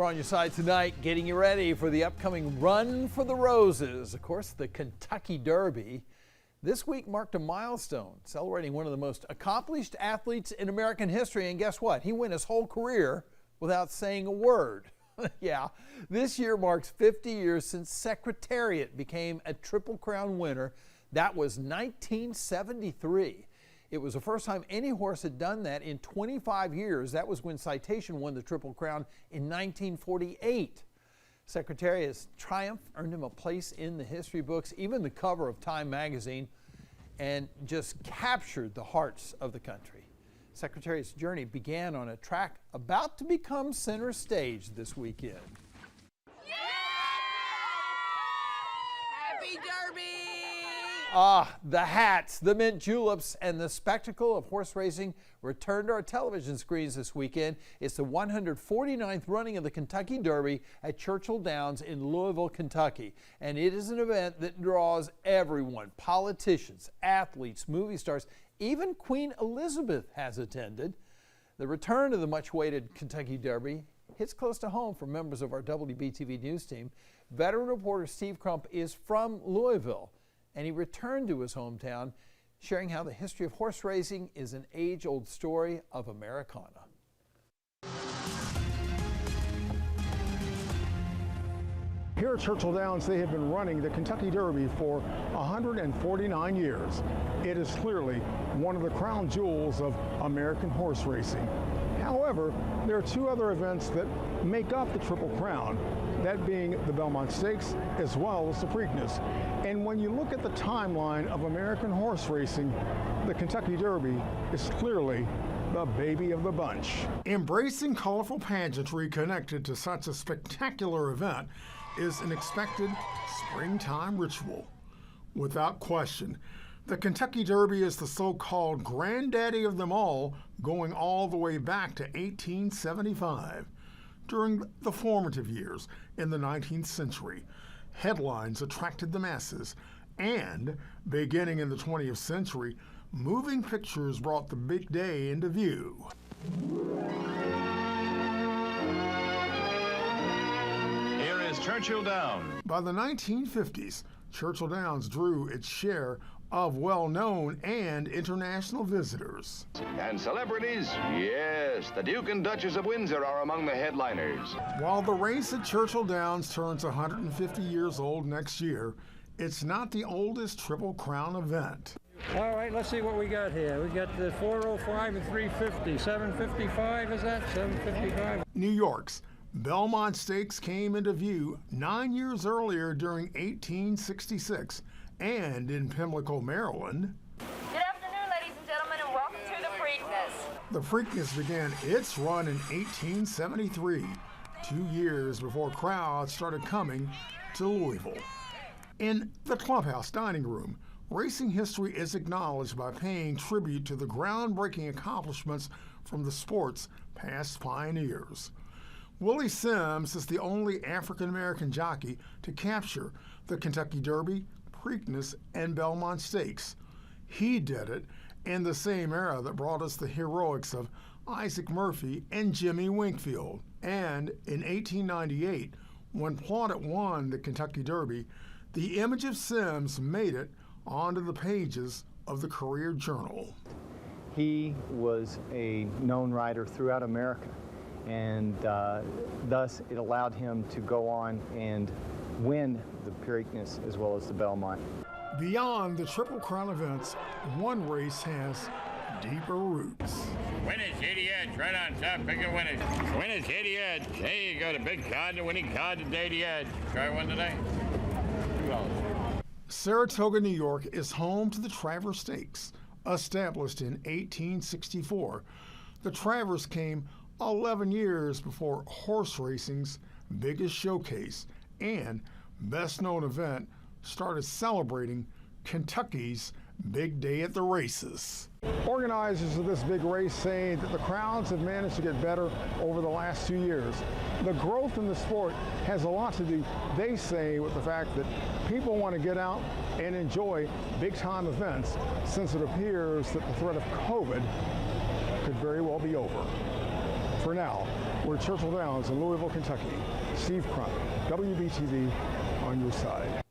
We're on your side tonight, getting you ready for the upcoming Run for the Roses. Of course, the Kentucky Derby. This week marked a milestone, celebrating one of the most accomplished athletes in American history. And guess what? He went his whole career without saying a word. Yeah, this year marks 50 years since Secretariat became a Triple Crown winner. That was 1973. It was the first time any horse had done that in 25 years. That was when Citation won the Triple Crown in 1948. Secretariat's triumph earned him a place in the history books, even the cover of Time magazine, and just captured the hearts of the country. Secretariat's journey began on a track about to become center stage this weekend. Yeah! Happy Derby! Ah, the hats, the mint juleps, and the spectacle of horse racing returned to our television screens this weekend. It's the 149th running of the Kentucky Derby at Churchill Downs in Louisville, Kentucky. And it is an event that draws everyone, politicians, athletes, movie stars, even Queen Elizabeth has attended. The return of the much-awaited Kentucky Derby hits close to home for members of our WBTV News team. Veteran reporter Steve Crump is from Louisville, and he returned to his hometown, sharing how the history of horse racing is an age-old story of Americana. Here at Churchill Downs, they have been running the Kentucky Derby for 149 years. It is clearly one of the crown jewels of American horse racing. However, there are two other events that make up the Triple Crown, that being the Belmont Stakes as well as the Preakness. And when you look at the timeline of American horse racing, the Kentucky Derby is clearly the baby of the bunch. Embracing colorful pageantry connected to such a spectacular event is an expected springtime ritual. Without question, the Kentucky Derby is the so-called granddaddy of them all, going all the way back to 1875. During the formative years in the 19th century, headlines attracted the masses, and beginning in the 20th century, moving pictures brought the big day into view. Here is Churchill Downs. By the 1950s, Churchill Downs drew its share of well-known and international visitors. And celebrities, yes, the Duke and Duchess of Windsor are among the headliners. While the race at Churchill Downs turns 150 years old next year, it's not the oldest Triple Crown event. All right, let's see what we got here. We got the 405 and 350. 755, is that? 755? New York's Belmont Stakes came into view 9 years earlier during 1866, and in Pimlico, Maryland. Good afternoon, ladies and gentlemen, and welcome to the Preakness. The Preakness began its run in 1873, 2 years before crowds started coming to Louisville. In the clubhouse dining room, racing history is acknowledged by paying tribute to the groundbreaking accomplishments from the sport's past pioneers. Willie Sims is the only African-American jockey to capture the Kentucky Derby, Preakness, and Belmont Stakes. He did it in the same era that brought us the heroics of Isaac Murphy and Jimmy Winkfield. And in 1898, when Plaudit won the Kentucky Derby, the image of Sims made it onto the pages of the Courier Journal. He was a known rider throughout America, and thus it allowed him to go on and win the Preakness as well as the Belmont. Beyond the Triple Crown events, one race has deeper roots. Winners, hit the edge, right on top, pick a winners. Winners, hit the edge. Hey, you got a big card, the winning card today, the edge. Try one today. $2. Saratoga, New York is home to the Travers Stakes. Established in 1864, the Travers came 11 years before horse racing's biggest showcase and best-known event started celebrating Kentucky's big day at the races. Organizers of this big race say that the crowds have managed to get better over the last 2 years. The growth in the sport has a lot to do, they say, with the fact that people want to get out and enjoy big-time events, since it appears that the threat of COVID could very well be over. For now, We're at Churchill Downs in Louisville, Kentucky. Steve Crump, WBTV, on your side.